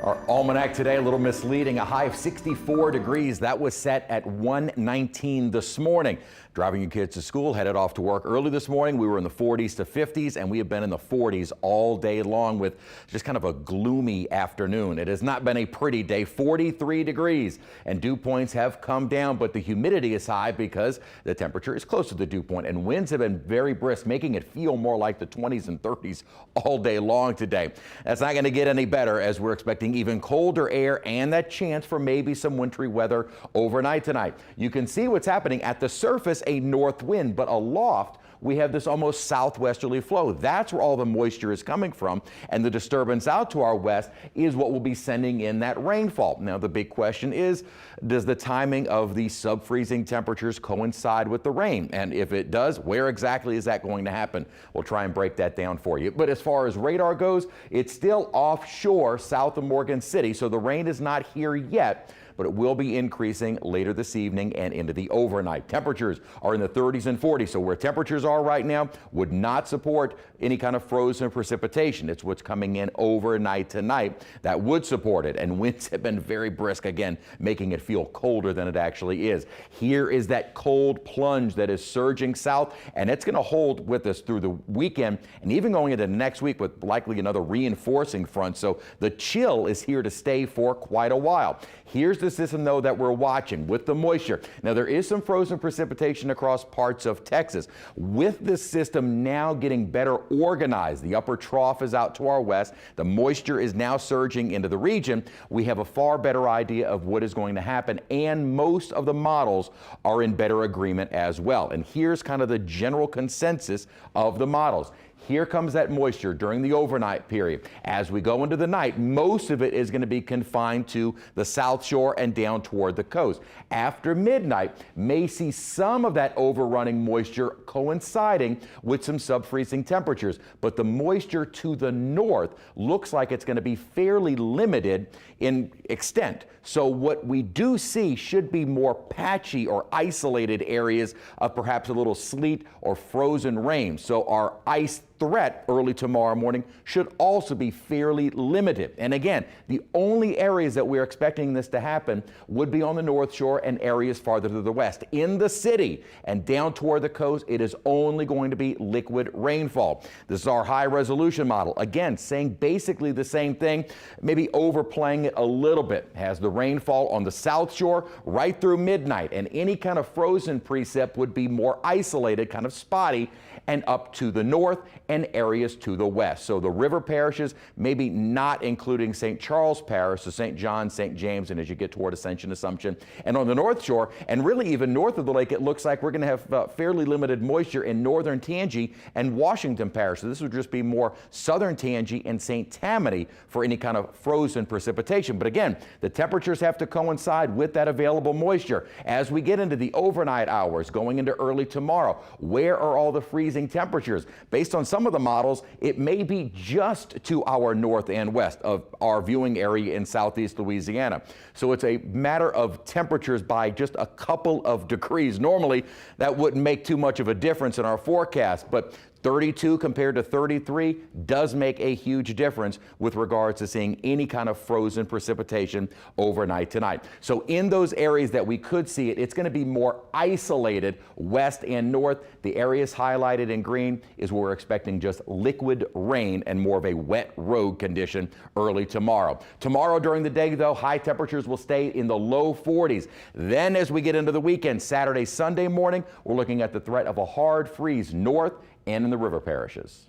Our almanac today, a little misleading. A high of 64 degrees. That was set at 1:19 this morning. Driving your kids to school, headed off to work early this morning. We were in the 40s to 50s, and we have been in the 40s all day long with just kind of a gloomy afternoon. It has not been a pretty day. 43 degrees, and dew points have come down, but the humidity is high because the temperature is close to the dew point, and winds have been very brisk, making it feel more like the 20s and 30s all day long today. That's not going to get any better, as we're expecting even colder air and that chance for maybe some wintry weather overnight tonight. You can see what's happening at the surface, a north wind, but aloft we have this almost southwesterly flow. That's where all the moisture is coming from, and the disturbance out to our west is what will be sending in that rainfall. Now the big question is, does the timing of the sub-freezing temperatures coincide with the rain? And if it does, where exactly is that going to happen? We'll try and break that down for you. But as far as radar goes, it's still offshore south of Morgan City, so the rain is not here yet, but it will be increasing later this evening and into the overnight. Temperatures are in the 30s and 40s, so where temperatures are right now would not support any kind of frozen precipitation. It's what's coming in overnight tonight that would support it, and winds have been very brisk, again, making it feel colder than it actually is. Here is that cold plunge that is surging south, and it's going to hold with us through the weekend and even going into next week with likely another reinforcing front, so the chill is here to stay for quite a while. Here's the system, though, that we're watching with the moisture. Now, there is some frozen precipitation across parts of Texas. With this system now getting better organized, the upper trough is out to our west. The moisture is now surging into the region. We have a far better idea of what is going to happen, and most of the models are in better agreement as well. And here's kind of the general consensus of the models. Here comes that moisture during the overnight period. As we go into the night, most of it is going to be confined to the South Shore and down toward the coast. After midnight, may see some of that overrunning moisture coinciding with some sub-freezing temperatures, but the moisture to the north looks like it's going to be fairly limited in extent. So what we do see should be more patchy or isolated areas of perhaps a little sleet or frozen rain. So our ice threat early tomorrow morning should also be fairly limited. And again, the only areas that we're expecting this to happen would be on the North Shore and areas farther to the west. In the city and down toward the coast, it is only going to be liquid rainfall. This is our high resolution model. Again, saying basically the same thing, maybe overplaying it a little bit. Has the rainfall on the South Shore right through midnight, and any kind of frozen precip would be more isolated, kind of spotty, and up to the north and areas to the west. So the river parishes, maybe not including St. Charles Parish, so St. John, St. James, and as you get toward Ascension, Assumption, and on the North Shore, and really even north of the lake, it looks like we're going to have fairly limited moisture in northern Tangi and Washington Parish. So this would just be more southern Tangi and St. Tammany for any kind of frozen precipitation. But again, the temperatures have to coincide with that available moisture. As we get into the overnight hours, going into early tomorrow, where are all the freezing temperatures? Based on some of the models, it may be just to our north and west of our viewing area in southeast Louisiana. So it's a matter of temperatures by just a couple of degrees. Normally, that wouldn't make too much of a difference in our forecast, but 32 compared to 33 does make a huge difference with regards to seeing any kind of frozen precipitation overnight tonight. So in those areas that we could see it, it's going to be more isolated west and north. The areas highlighted in green is where we're expecting just liquid rain and more of a wet road condition early tomorrow. Tomorrow during the day, though, high temperatures will stay in the low 40s. Then as we get into the weekend, Saturday, Sunday morning, we're looking at the threat of a hard freeze north and in the river parishes.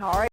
All right.